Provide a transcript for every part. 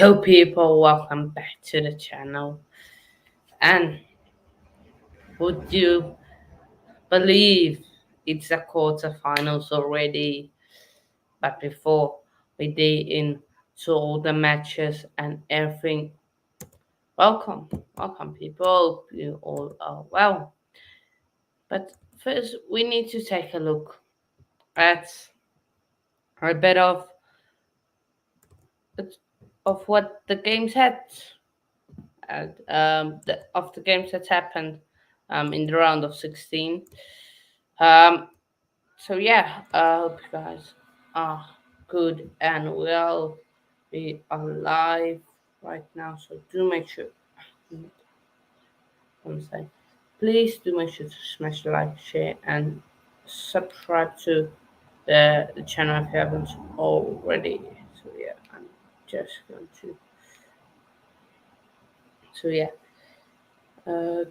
Yo people, welcome back to the channel. And would you believe it's the quarterfinals already? But before we dig into all the matches and everything, welcome people. Hope you all are well. But first, we need to take a look at a bit of what the games had, and of the games that happened in the round of 16. Um, so yeah, I hope you guys are good and well. We are live right now, so do make sure. I'm saying, please do make sure to smash the like, share, and subscribe to the channel if you haven't already. So yeah, I'm just going to. So yeah, uh,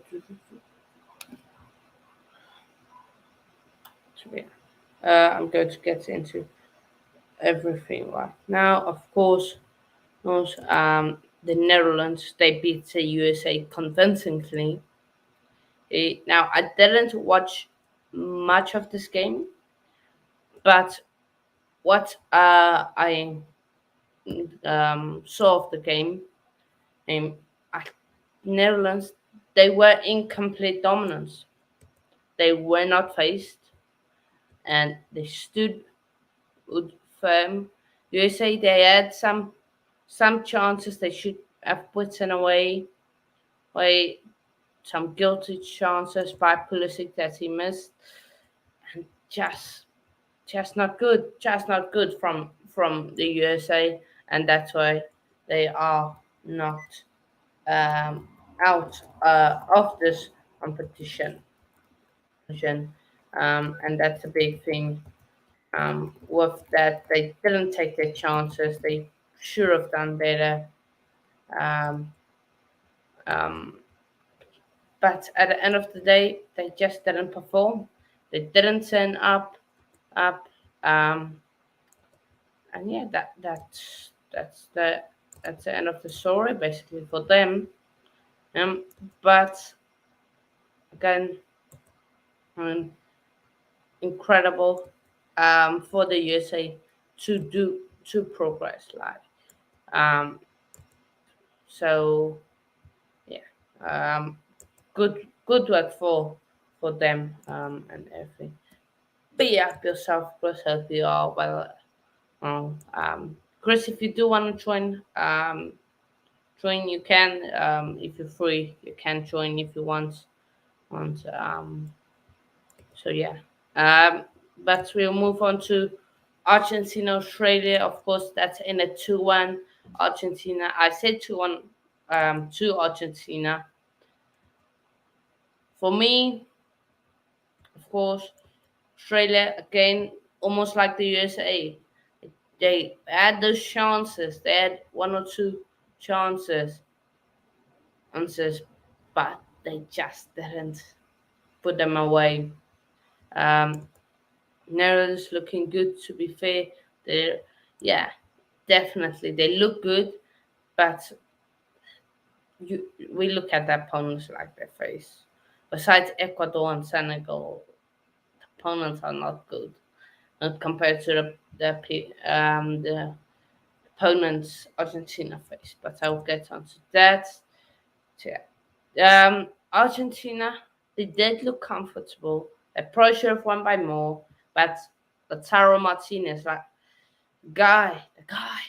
so yeah, I'm going to get into everything right now. Of course, the Netherlands they beat the USA convincingly. Now I didn't watch much of this game, but what I saw of the game, um, I- Netherlands they were in complete dominance. They were not faced, and they stood firm. USA they had some chances they should have put in away. By some guilty chances by Pulisic that he missed, and just not good, just not good from the USA, and that's why they are knocked out of this competition. And that's a big thing. With that, they didn't take their chances. They should have done better. Um, um, but at the end of the day, they just didn't perform. They didn't turn up, um, and yeah, that's the end of the story basically for them. Um, but again, um, incredible for the USA to progress like so yeah, um, good work for them and everything. Be up yourself, Chris. Hope you are well. Chris, if you do want to join you can. If you're free, you can join if you want. So yeah. Um, but we'll move on to Argentina, Australia. Of course, that's in a 2-1. Argentina. I said 2-1 to Argentina. For me, of course, Australia again, almost like the USA. They had those chances. They had one or two chances, answers, but they just didn't put them away. Um, Netherlands looking good. To be fair, they yeah, definitely they look good, but we look at the opponents like their face. Besides Ecuador and Senegal, opponents are not good, not compared to the opponents Argentina face. But I'll get onto that. So, yeah. Argentina, they did look comfortable. They probably should have won by more, but Lautaro Martinez, like the guy,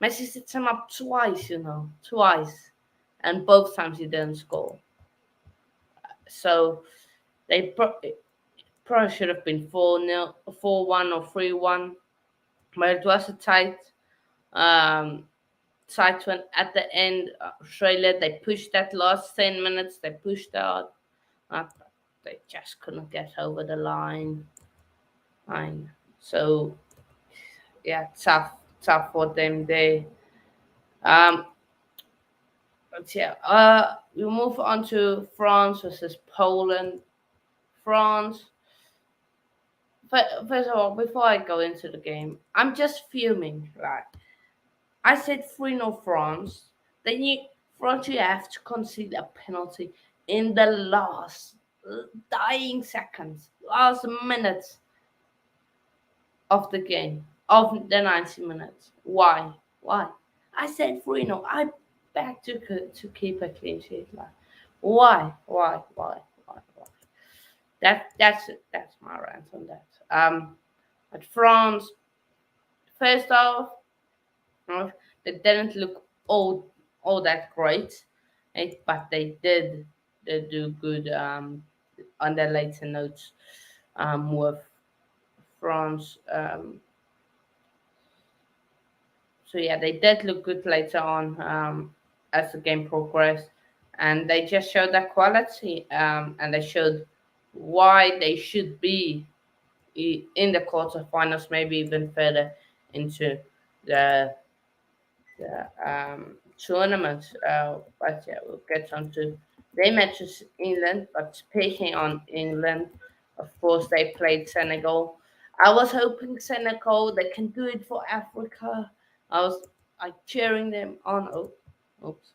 Messi sets him up twice, twice, and both times he didn't score. So they probably should have been 4-0, 4-1 or 3-1, but it was a um, tight one at the end. Australia they pushed that last 10 minutes. They pushed out, but they just couldn't get over the line. Line. So yeah, tough for them. Um, but yeah, we move on to France versus Poland. France. First of all, before I go into the game, I'm just fuming. Like I said 3-0 France. Then France, you have to concede a penalty in the last dying seconds, last minutes of the game, of the 90 minutes. Why? Why? I said 3-0. I beg to keep a clean sheet. Like, why? Why? Why? Why? Why? That's my rant on that. But France, first off, uh, they didn't look all that great, but they do good on the later notes with France. So yeah, they did look good later on as the game progressed, and they just showed their quality, and they showed why they should be in the quarterfinals, maybe even further into the tournament. But yeah, we'll get on to they matches England. But speaking on England, of course they played Senegal. I was hoping Senegal they can do it for Africa. I was like cheering them on. Oh, oops,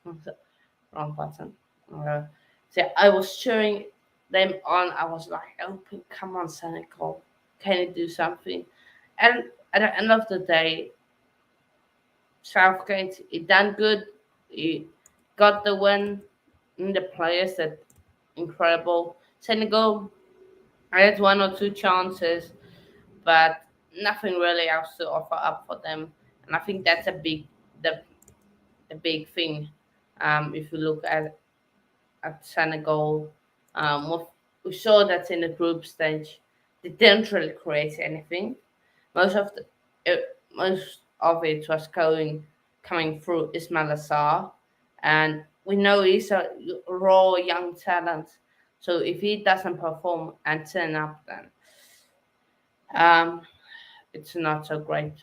wrong button. Uh, so I was cheering them on. I was like, hoping, come on, Senegal, can you do something? And at the end of the day, Southgate, he done good. He got the win. And the players that incredible. Senegal, I had one or two chances, but nothing really else to offer up for them. And I think that's the big thing. If you look at Senegal, we saw that in the group stage, they didn't really create anything. Most of most of it was coming through Ismail Assar, and we know he's a raw young talent. So if he doesn't perform and turn up, then um, it's not so great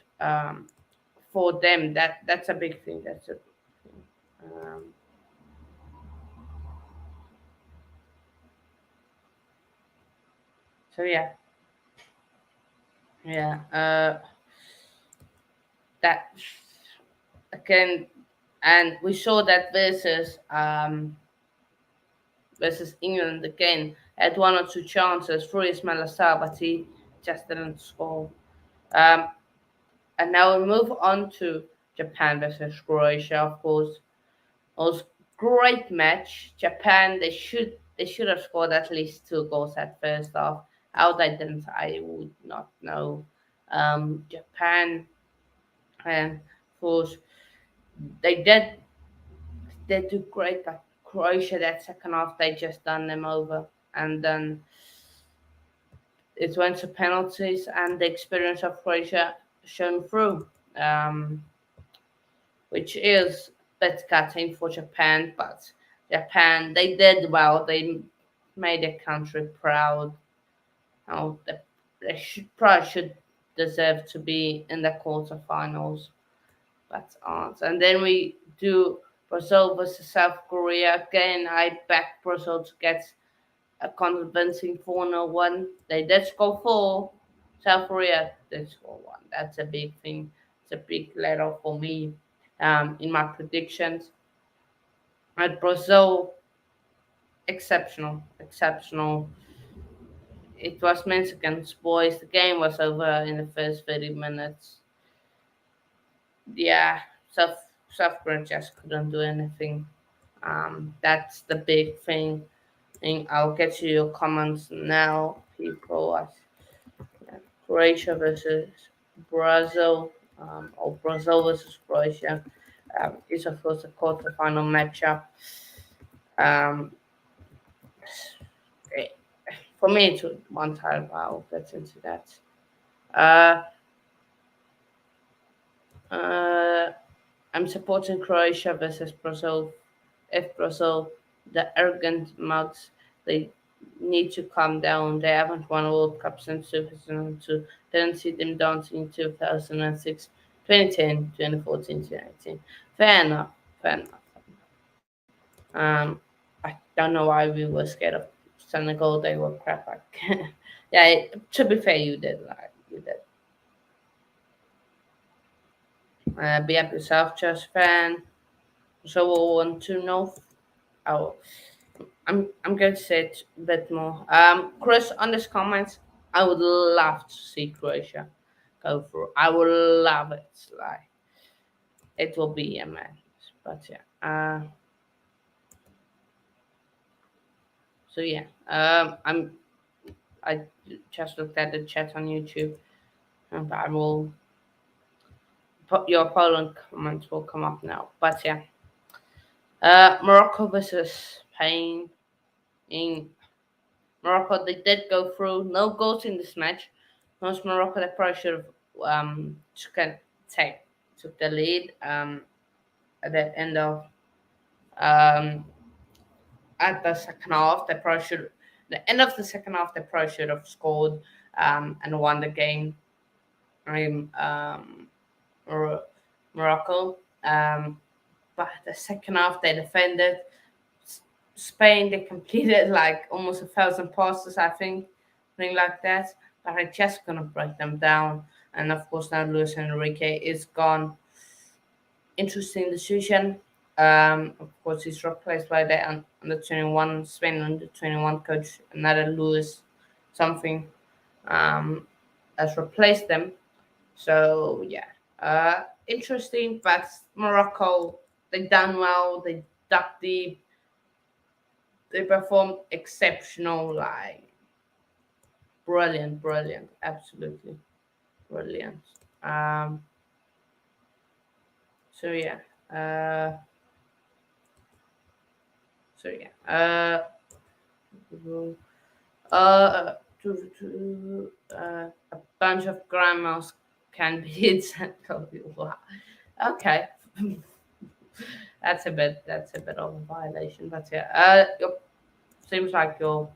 for them. That's a big thing. That's a um, so yeah, yeah. That again, and we saw that versus England again had one or two chances for Ismail Assar, but he just didn't score. Um, and now we move on to Japan versus Croatia. Of course, it was great match. Japan they should have scored at least two goals at first half. How they didn't, I would not know. Japan and of course they do great, but Croatia that second half they just done them over, and then it went to penalties, and the experience of Croatia shone through, um, which is bit cutting for Japan. But Japan, they did well. They made their country proud. Oh, they probably should deserve to be in the quarterfinals, but aren't. And then we do Brazil versus South Korea. Again, I back Brazil to get a convincing 4-0 win. They did score four. South Korea did score one. That's a big thing. It's a big letter for me in my predictions. At Brazil, exceptional, exceptional. It was men's against boys. The game was over in the first 30 minutes. Yeah, South Korea just couldn't do anything. That's the big thing. And I'll get to your comments now, people. Yeah, Croatia versus Brazil, or Brazil versus Croatia, is of course a quarterfinal matchup. Um, eh, for me, it's one time. I'll get into that. Uh, uh, I'm supporting Croatia versus Brazil. If Brazil, the arrogant mugs, they need to calm down. They haven't won a World Cup since 2002. Didn't see them dancing in 2006, 2010, 2014, 2018. Fair enough. Fair enough. Um, I don't know why we were scared of Senegal. They were crap. Yeah, to be fair, you did. Like, you did. Be up yourself, Chelsea fan. So we'll want to know. Oh, I'm going to say it a bit more. Chris, on this comment, I would love to see Croatia go through. I would love it. Like it will be a mess. But yeah. So yeah. I just looked at the chat on YouTube, and I will put your Poland comments will come up now. But yeah. Morocco versus Spain. In Morocco, they did go through. No goals in this match. Most Morocco, they probably should have took, take, took the lead at the end of um, at the second half. They probably should. The end of the second half, they probably should have scored and won the game. Mor- Morocco. But the second half, they defended. Spain, they completed like almost 1,000 passes, I think, something like that. But I just gonna break them down. And of course, now Luis Enrique is gone. Interesting decision. Of course, he's replaced by the under 21 Spain under 21 coach, another Luis something, has replaced them. So yeah, interesting. But Morocco, they done well. They dug deep. They performed exceptional, like brilliant, brilliant, absolutely brilliant. Um, so yeah, uh, so yeah, a bunch of grandmas can be exactly wow. Okay, that's a bit of a violation, but yeah, seems like your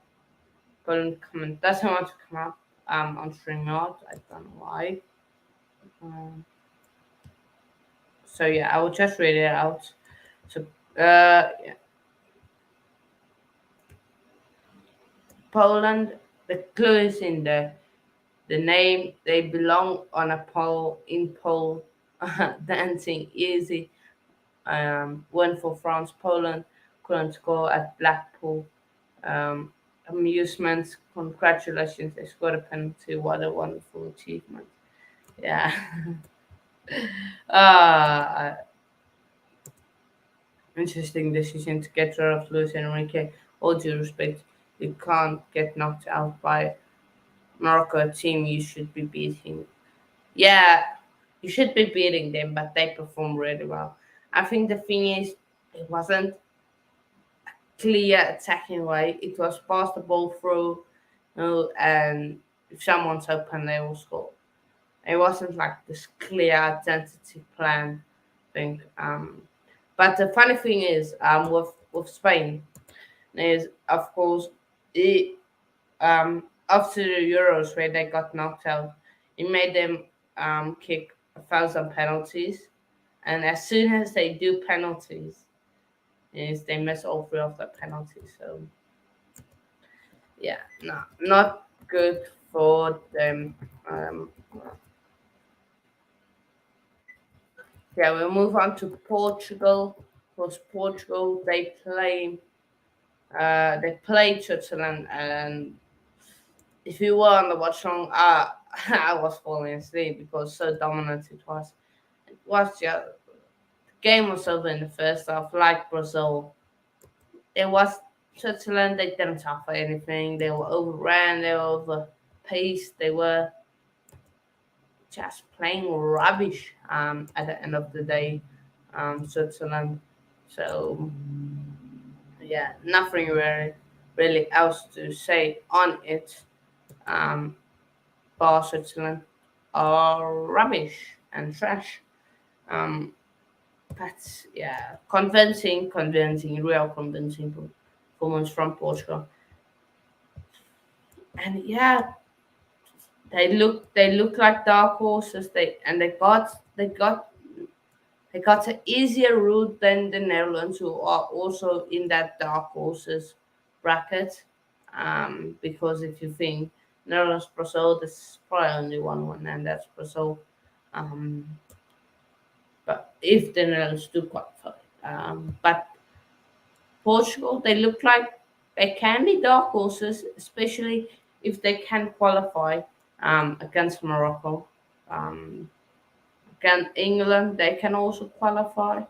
current comment doesn't want to come up on StreamYard. I don't know why. Um, so yeah, I will just read it out. So yeah. Poland, the clue is in the name. They belong on a pole in pole dancing easy. Went for France. Poland couldn't score at Blackpool. Um, Amusements. Congratulations, they scored a penalty. What a wonderful achievement. Yeah. uh, Interesting decision to get rid of Luis Enrique. All due respect, you can't get knocked out by Morocco, a team you should be beating. Yeah, you should be beating them, but they perform really well. I think the thing is, it wasn't clear attacking way. It was pass the ball through, and if someone's open, they will score. It wasn't like this clear identity plan thing. But the funny thing is, with Spain, is of course it after the Euros where they got knocked out, it made them kick 1,000 penalties, and as soon as they do penalties, is they miss all three of the penalties. So yeah, no, not good for them. Um, yeah, we'll move on to Portugal. Because Portugal, they played Switzerland, and if you were on the watch long, I was falling asleep because so dominant it was. It was just the game was over in the first half, like Brazil. It was Switzerland. They didn't offer anything. They were overran. They were overpaced. They were just playing rubbish. At the end of the day, Switzerland. So yeah, nothing really else to say on it. Um, bar Switzerland are rubbish and trash. Um, but yeah, convincing, real convincing performance from Portugal. And yeah, they look like dark horses. They got an easier route than the Netherlands, who are also in that dark horses bracket. Because if you think Netherlands, Brazil, there's probably only one, and that's Brazil. Um, but if the Netherlands do qualify. But Portugal, they look like they can be dark horses, especially if they can qualify against Morocco. Um, Against England, they can also qualify.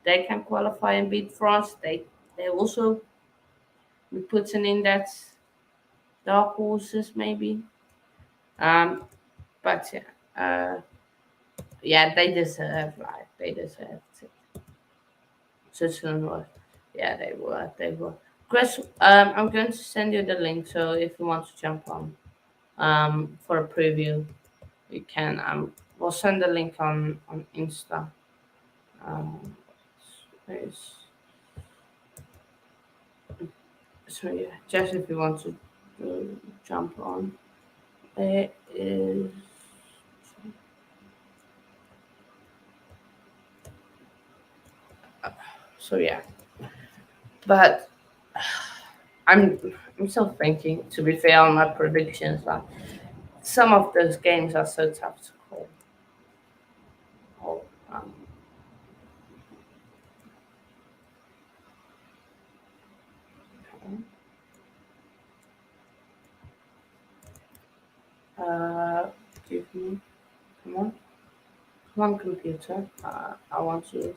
They can qualify and beat France. They also be putting in that dark horses maybe. Um, but yeah, they deserve they deserve it. Switzerland was, yeah, they were. Chris, I'm going to send you the link, so if you want to jump on for a preview, you can. We'll send the link on Insta. Um, it's- so yeah, just if you want to jump on, it is. So yeah, but I'm I'm still thinking. To be fair, on my predictions, like some of those games are so tough to call. Oh, uh, give me, come on, come on, computer. I want to.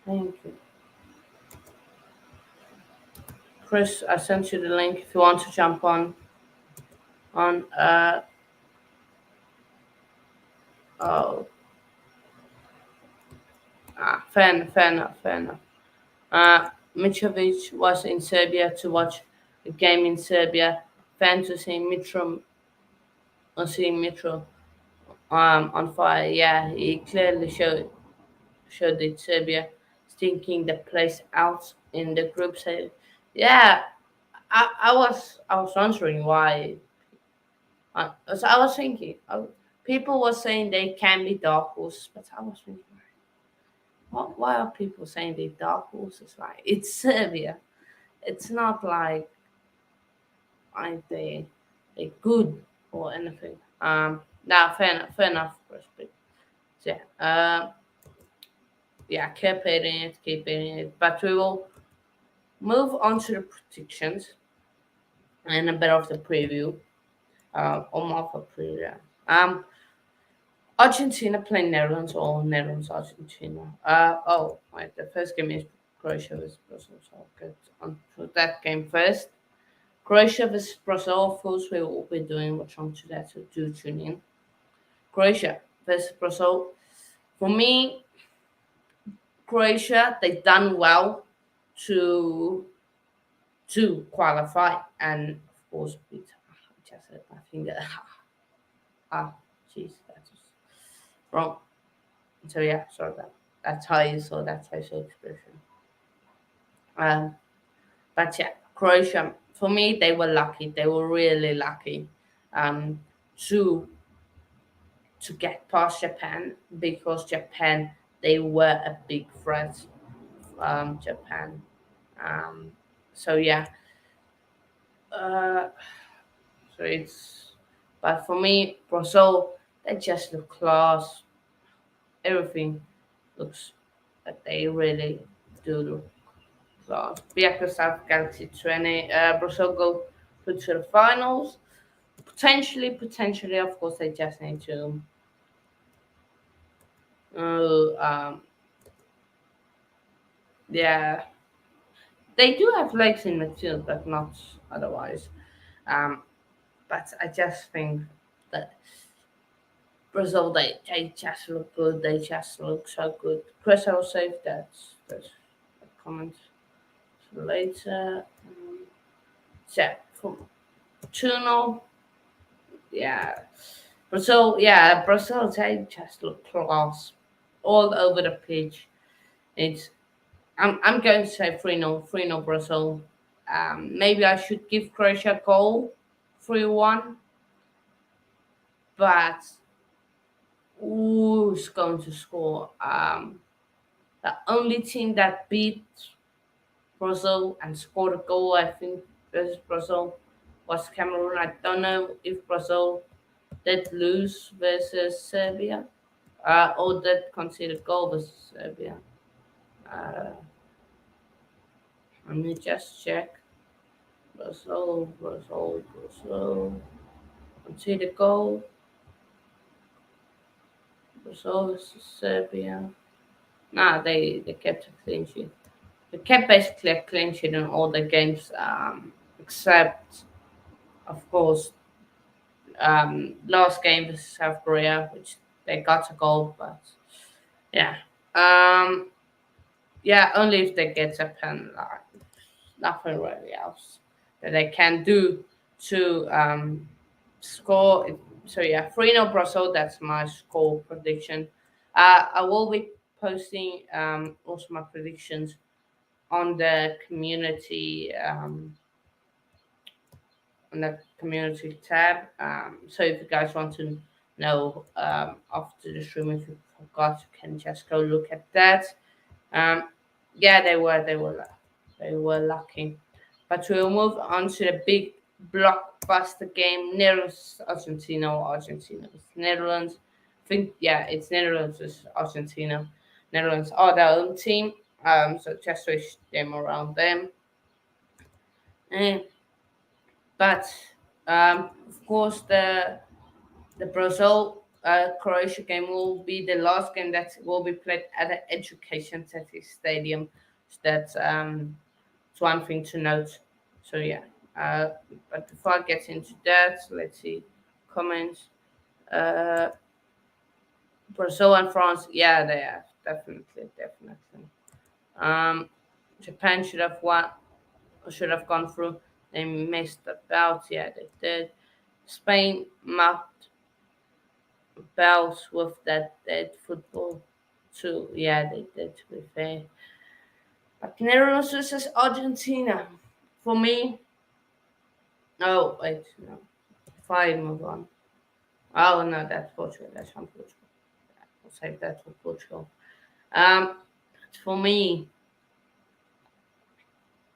Thank you, Chris. I sent you the link if you want to jump on. Oh, fair enough, fair enough. Mitrovic was in Serbia to watch a game in Serbia. Fans were seeing Mitro on fire. Yeah, he clearly showed that Serbia stinking the place out in the group stage. Yeah, I was wondering why. So I was thinking, people were saying they can be dark horses, but I was thinking, why are people saying they dark horses? Like it's Serbia. It's not like they good or anything. Now fair enough, Chris. Yeah, yeah, keep hitting it. But we will move on to the predictions and a bit of the preview. Or more of a preview. Um, Argentina playing Netherlands or Netherlands Argentina. Oh, wait, the first game is Croatia versus Brazil, so I'll get on to that game first. Croatia versus Brazil, of course, we will be doing what's wrong to that, so do tune in. Croatia versus Brazil. For me, Croatia, they've done well to qualify and of course beat. I just hit my finger. Ah, jeez, that's wrong. So yeah, sorry about that. That's how you saw that facial expression. Um, but yeah, Croatia. For me, they were lucky. They were really lucky um, to get past Japan because Japan they were a big threat. Japan. Um, so yeah, uh, so it's. But for me, Brazil, they just look class. Everything looks like they really do look class. Bianca South Galaxy 20. Brazil go through to the finals. Potentially, of course, they just need to. Um, yeah, they do have legs in midfield, but not otherwise. Um, but I just think that Brazil, they just look good. They just look so good. Chris, I will save that's a comment later. So, from 2-0, yeah. Brazil, they just look class all over the pitch. It's I'm going to say 3-0, 3-0 Brazil. Maybe I should give Croatia a goal, 3-1, but who's going to score? The only team that beat Brazil and scored a goal, I think, versus Brazil was Cameroon. I don't know if Brazil did lose versus Serbia, or did concede a goal versus Serbia. Uh, Let me just check. Brazil. Concede a goal. Brazil versus Serbia. Nah, they kept a clean sheet. They kept basically a clean sheet in all the games, except, of course, last game versus South Korea, which they got a goal, but yeah. Um, yeah, only if they get a pen, like nothing really else that they can do to score. So yeah, 3-0 Brazil. That's my score prediction. I will be posting also my predictions on the community tab. So if you guys want to know after the stream, if you forgot, you can just go look at that. Um, yeah, they were lucky. But we'll move on to the big blockbuster game, Netherlands Argentina or Argentina with Netherlands. I think yeah, it's Netherlands versus Argentina. Netherlands are their own team. So just switch them around them. And but of course the Brazil Croatia game will be the last game that will be played at the Education City Stadium. So that's it's one thing to note. So yeah, uh, but before I get into that, let's see comments. Uh, Brazil and France, yeah, they are definitely. Um, Japan should have gone through. They missed about, yeah, they did. Spain marked bells with that dead football too. Yeah, they did, to be fair. But Netherlands versus Argentina. For me, oh wait, no. If I move on. Oh no, that's Portugal. That's from Portugal. I'll save that for Portugal. Um, for me,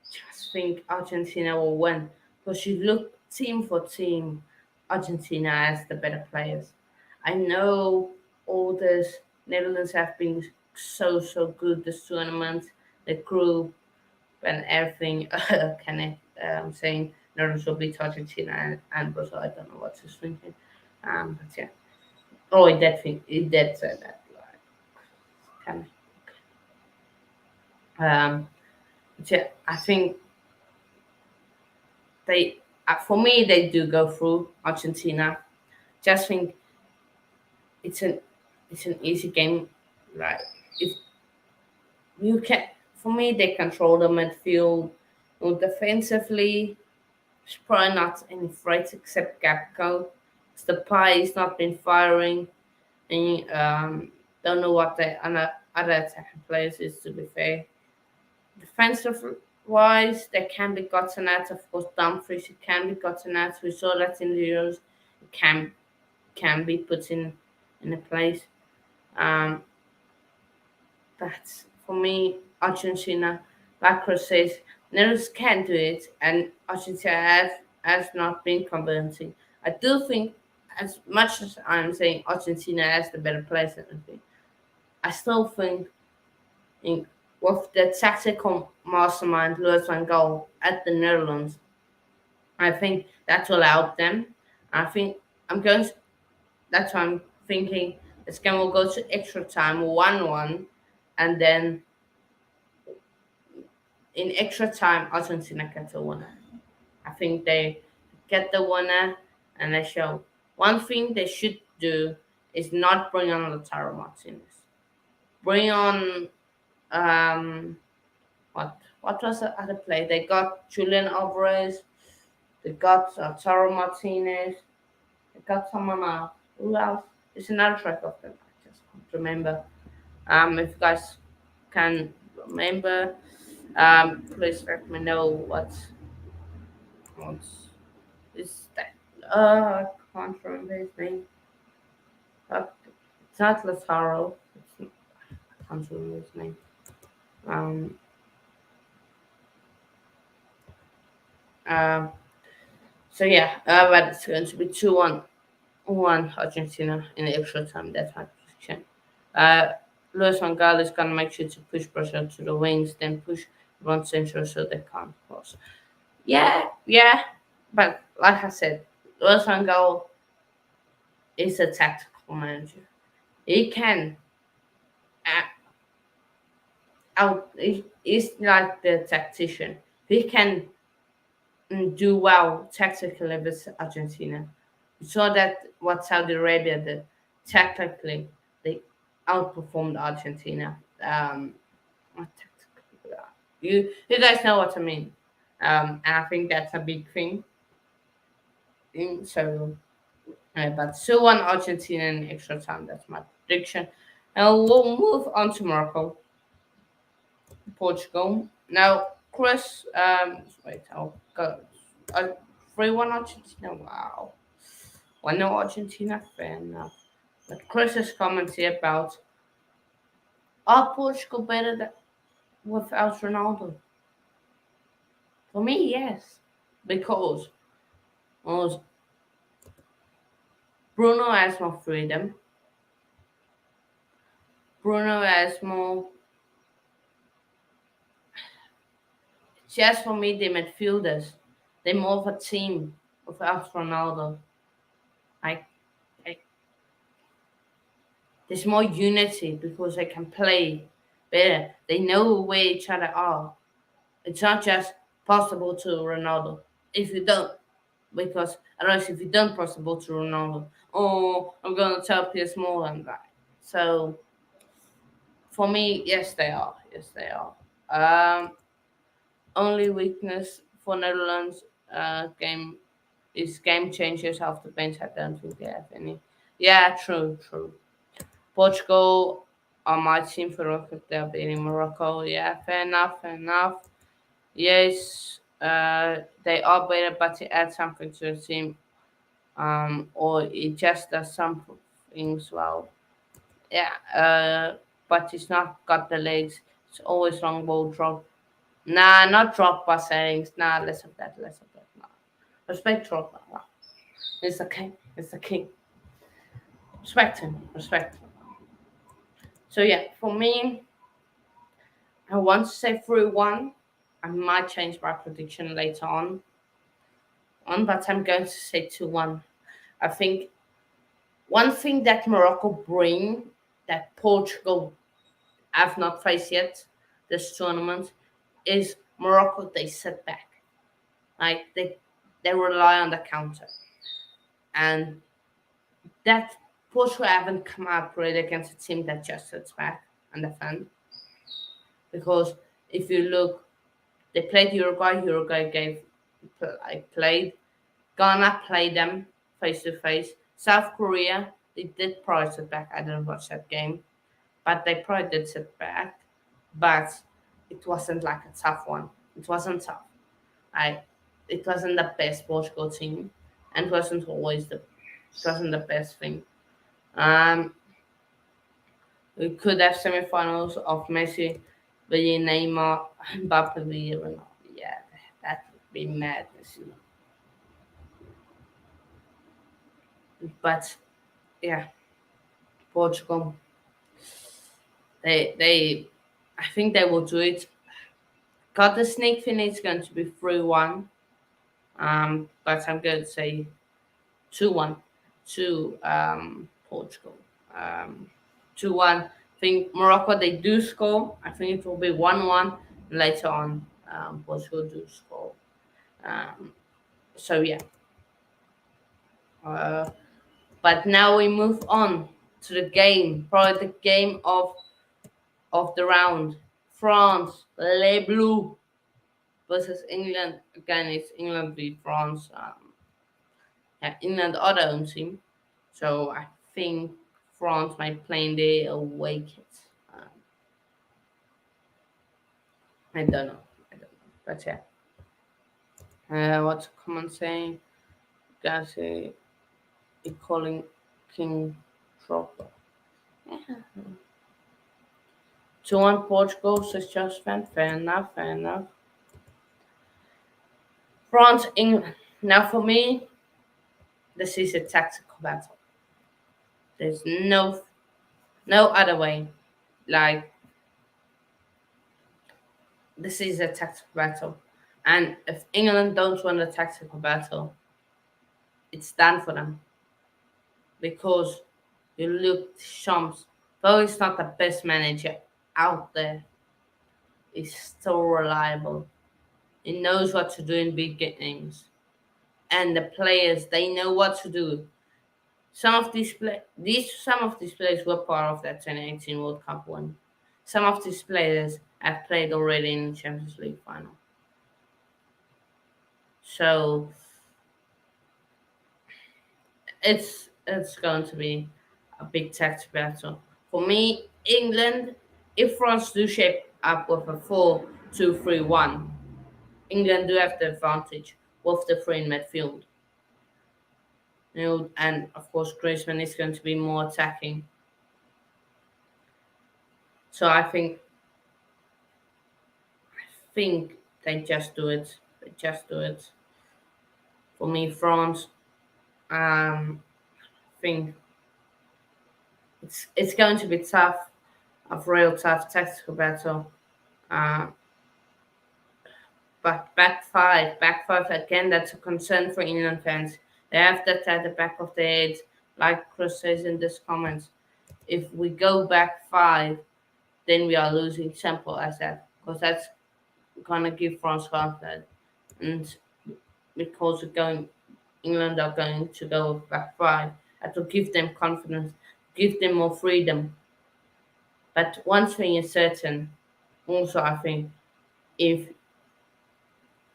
just think Argentina will win because you look team for team, Argentina has the better players. I know all this Netherlands have been so good this tournament, the group and everything. Can I'm saying Netherlands will beat Argentina and Brazil. I don't know what he's thinking. But yeah. Oh, it did say that. Like, can but yeah, I think they for me they do go through Argentina. Just think it's an it's an easy game. Like if you can, for me they control the midfield. Defensively, it's probably not any threats except Gapco. The pie has not been firing, and don't know what the other attacking players is. To be fair, defensive wise, they can be gotten at. Of course, Dumfries it can be gotten at. We saw that in the Euros. It can be put in a place. Um, but for me, Argentina, like Chris says, Netherlands can do it, and Argentina has not been convincing. I do think, as much as I'm saying Argentina has the better players and everything, I still think in, with the tactical mastermind Louis van Gaal at the Netherlands, I think that will help them. I think I'm going. That's why I'm thinking this game will go to extra time, 1-1, and then in extra time, Argentina gets a winner. I think they get the winner, and they show one thing they should do is not bring on Lautaro Martinez. Bring on what was the other play? They got Julian Alvarez. They got Lautaro Martinez. They got someone else. Who else? It's another track of them. I just can't remember. If you guys can remember, please let me know what is that. I can't remember his name. It's not Lazaro. I can't remember his name. Um, uh, so yeah, but it's going to be 2-1. 1 Argentina in the extra time. That's my prediction. Uh, Luis Van Gaal is gonna make sure to push Brazil to the wings, then push one central so they can't cross. Yeah, yeah, but like I said, Luis Van Gaal is a tactical manager. He can uh, out. He's like the tactician. He can do well tactically with Argentina. We saw that what Saudi Arabia did. Tactically, they outperformed Argentina. What tactically? You guys know what I mean. And I think that's a big thing. So, but 2-1 Argentina in extra time. That's my prediction. And we'll move on to Morocco, Portugal. Now, Chris, wait, I'll go. Uh, 3-1 Argentina. Wow. Well, no Argentina fan now. But Chris is commenting about, are Portugal better without Ronaldo? For me, yes. Because well, Bruno has more freedom. Bruno has more. Just for me, the midfielders, they're more of a team without Ronaldo. Like, like there's more unity because they can play better. They know where each other are. It's not just possible to Ronaldo. If you don't, because otherwise, if you don't possible to Ronaldo, oh, I'm gonna tell Piers Morgan that. So for me, yes, they are. Yes, they are. Um, Only weakness for Netherlands game is game changers off the bench. I don't think they have any. Yeah, true, true. Portugal are my team for Morocco. They're beating Morocco. Yeah, fair enough, fair enough. Yes, they are better, but to add something to the team, or it just does some things well. Yeah, but it's not got the legs. It's always long ball drop. Nah, not drop by settings. Nah, less of that, less of that. Nah. Respect drop. Nah. It's the king. It's the king. Respect him. Respect. So yeah, for me, I want to say 3-1. I might change my prediction later but I'm going to say 2-1. I think one thing that Morocco bring that Portugal have not faced yet this tournament is Morocco they sit back. Like they rely on the counter. And that Portugal haven't come out great against a team that just sits back and defend. Because if you look, they played Uruguay. Uruguay played. Ghana played them face to face. South Korea, they did probably sit back. I didn't watch that game, but they probably did sit back. But it wasn't like a tough one. It wasn't tough. I, it wasn't the best Portugal team, and it wasn't the best thing. Um, we could have semifinals of Messi, via Neymar, Mbappe via Ronaldo. Yeah, that would be madness. But yeah, Portugal, they, I think they will do it. Got the sneak finish going to be 3-1. But I'm going to say 2-1 to Portugal. Um, 2-1. I think Morocco they do score. I think it will be 1-1 later on. Portugal do score. Um, so yeah. Uh, but now we move on to the game, probably the game of the round. France, Les Bleus versus England. Again, it's England v France. Yeah, England are their own team. So I think France might play in the away kit. Um, I don't know. I don't know. But yeah. What's common saying? Guys, calling King Drogba. Yeah. 2-1 Portugal, says Josephine. Fair enough, fair enough. France, England. Now for me, this is a tactical. battle. There's no other way. Like, this is a tactical battle. And if England don't win the tactical battle, it's done for them. Because you look Shams, though he's not the best manager out there, he's still reliable. He knows what to do in big games. And the players, they know what to do. Some of these players were part of that 2018 World Cup win. Some of these players have played already in the Champions League final. So it's going to be a big tactical battle. For me, England, if France do shape up with a 4-2-3-1, England do have the advantage with the three in midfield. And of course Griezmann is going to be more attacking. So I think they just do it. They just do it. For me, France, think it's going to be tough, a real tough tactical battle. Uh, but back five again. That's a concern for England fans. They have that at the back of their heads, like Chris says in this comments. If we go back five, then we are losing. Simple as that, because that's gonna give France confidence, and because we're going, England are going to go back five. That will give them confidence, give them more freedom. But one thing is certain. Also, I think if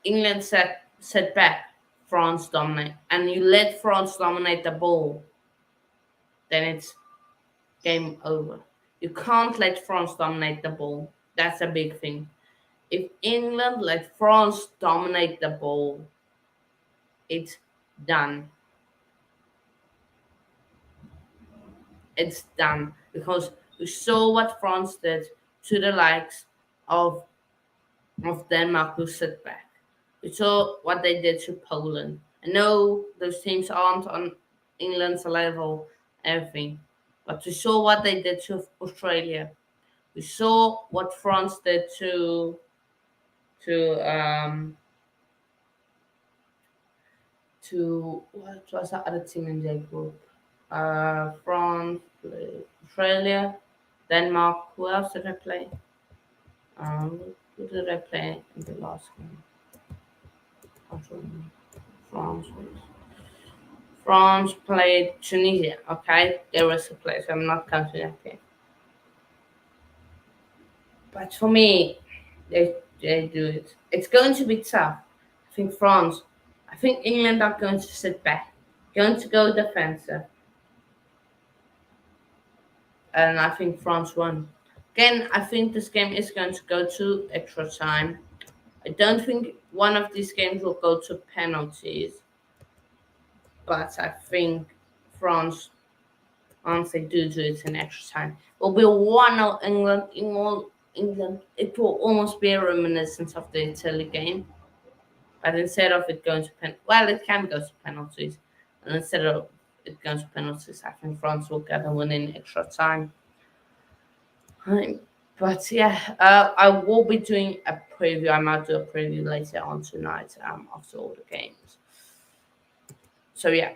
England set back, France dominate, and you let France dominate the ball, then it's game over. You can't let France dominate the ball. That's a big thing. If England let France dominate the ball, it's done. It's done because we saw what France did to the likes of Denmark, who sit back. We saw what they did to Poland. I know those teams aren't on England's level, everything, but we saw what they did to Australia. We saw what France did to what was the other team in their group? France, Australia, Denmark. Who else did I play? Who did I play in the last game? France. France played Tunisia. Okay, there was a place. I'm not counting that game. But for me, they do it. It's going to be tough. I think France. I think England are going to sit back, going to go defensive, and I think France won. Again, I think this game is going to go to extra time. I don't think one of these games will go to penalties, but I think France, once they do it in extra time, will be 1-0 England. England. It will almost be a reminiscence of the Italy game, but instead of it going to it can go to penalties, and instead of it going to penalties, I think France will get a win in extra time. But yeah, I will be doing a preview. I might do a preview later on tonight after all the games. So yeah,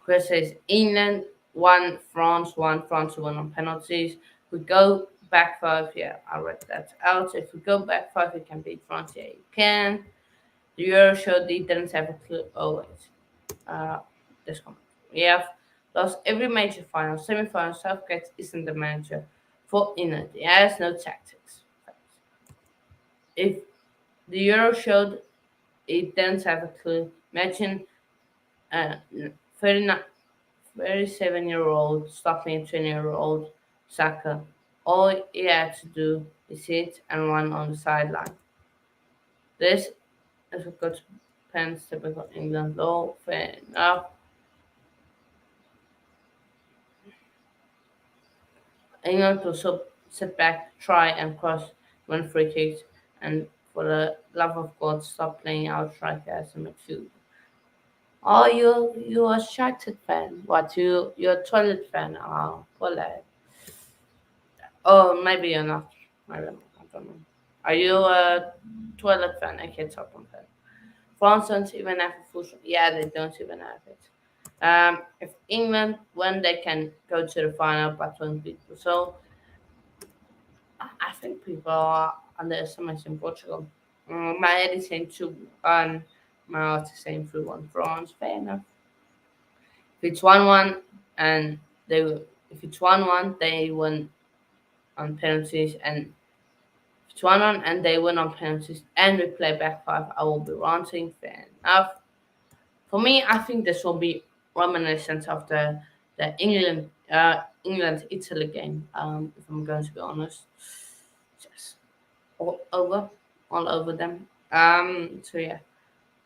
Chris says England 1, France 1, France 1 on penalties. We go back five. Yeah, I read that out. If we go back five, we can beat France. Yeah, you can. The Euro showed they didn't have a clue. Oh wait, this one. We have lost every major final, semi-final. Southgate isn't the manager for England. He has no tactics. If the Euro showed it didn't have a clue, imagine 39, 37-year-old stopping a 20-year-old Saka. All he had to do is sit and run on the sideline. This is a good pens typical England law. Fair enough. England will sit back, try and cross, win free kicks, and for the love of God, stop playing our striker as a midfield. Oh, you a Shattered fan? What you're a toilet fan? Oh, well, oh, maybe you're not. I don't know. Are you a toilet fan? I can't talk on that. France don't even have a full. Yeah, they don't even have it. If England win, they can go to the final, but won't beat. So I think people are underestimating Portugal. My head is saying 2-1. My heart is saying 3-1 France. Fair enough. If it's 1-1 and if it's 1-1, they win on penalties, and if it's 1-1 and they win on penalties, and we play back five, I will be ranting. Fair enough. For me, I think this will be reminiscent of the England Italy game. If I'm going to be honest, just all over, all over them. So yeah,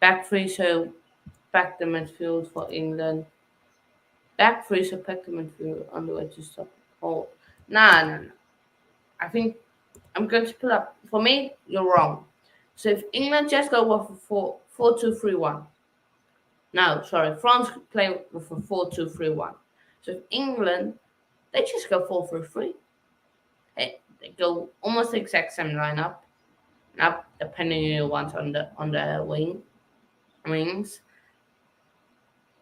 back three. So back the midfield for England. Back three. So back the midfield on the way to stop. Oh, nah. I think I'm going to put up. For me, you're wrong. So if England just go with a 4-2-3-1. No, sorry, France play with a 4-2-3-1. So if England, they just go 4-3-3. They go almost the exact same lineup. Now, depending on you want on the wings,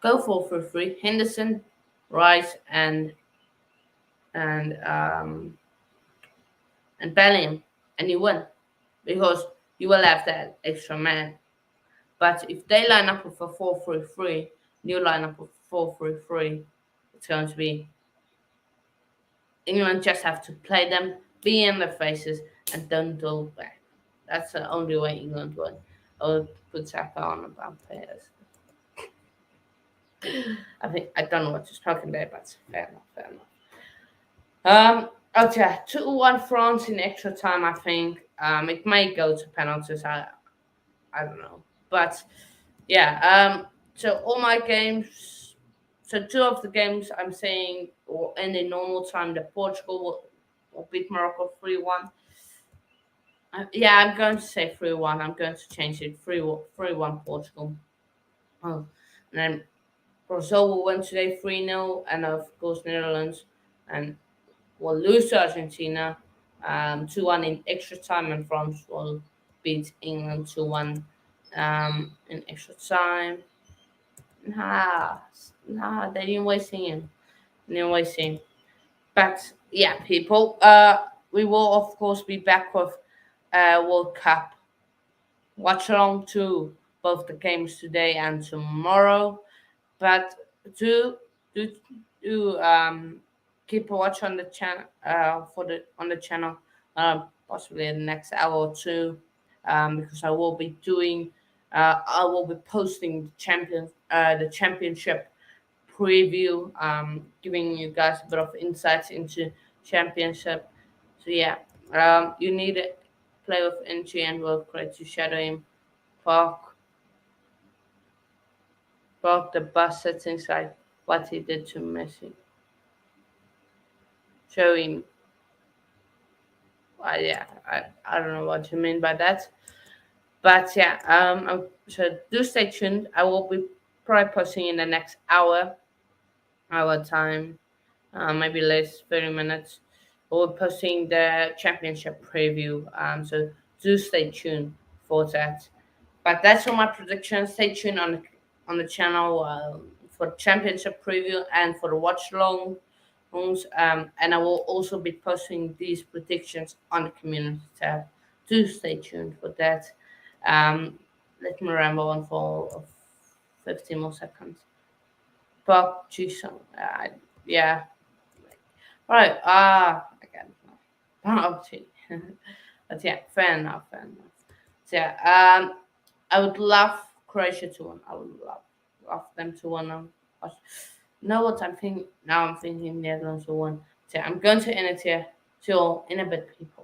go 4-3-3. Henderson, Rice, and um and Bellingham, and you win because you will have that extra man. But if they line up with a 4-3-3, new line up with 4-3-3, it's going to be England just have to play them, be in their faces, and don't go back. That's the only way England win. I would put Saka on about players. I think I don't know what you're talking there, but fair enough, fair enough. Okay, 2-1 France in extra time. I think it may go to penalties. I don't know, but yeah. So all my games. So two of the games I'm saying will end in normal time. The Portugal will beat Morocco 3-1. Yeah, I'm going to say 3-1. I'm going to change it 3-1 Portugal. Oh, and then Brazil will win today 3-0, and of course Netherlands and will lose to Argentina 2-1 in extra time, and France will beat England 2-1 in extra time. Nah, they didn't waste him. They didn't waste him. But yeah, people, we will of course be back with World Cup watch along to both the games today and tomorrow. But do do do keep a watch on the channel for the on the channel possibly in the next hour or two because I will be posting the championship preview, giving you guys a bit of insights into championship. So yeah, you need to play with energy and work great to shadow him. Park Park the bus settings like what he did to Messi. Showing yeah, I don't know what you mean by that. But yeah, so do stay tuned. I will be probably posting in the next hour time, maybe less, 30 minutes. We're posting the championship preview. So do stay tuned for that. But that's all my predictions. Stay tuned on the channel for championship preview and for the watch long. And I will also be posting these predictions on the community tab. Do stay tuned for that. Um, Let me ramble on for 15 more seconds. But yeah. Right. Again. PUBG. But yeah, fair enough. Fair enough. So yeah. I would love Croatia to win. I would love them to win. Know what I'm thinking now? I'm thinking Netherlands will win. So I'm going to end it here. Till in a bit, people.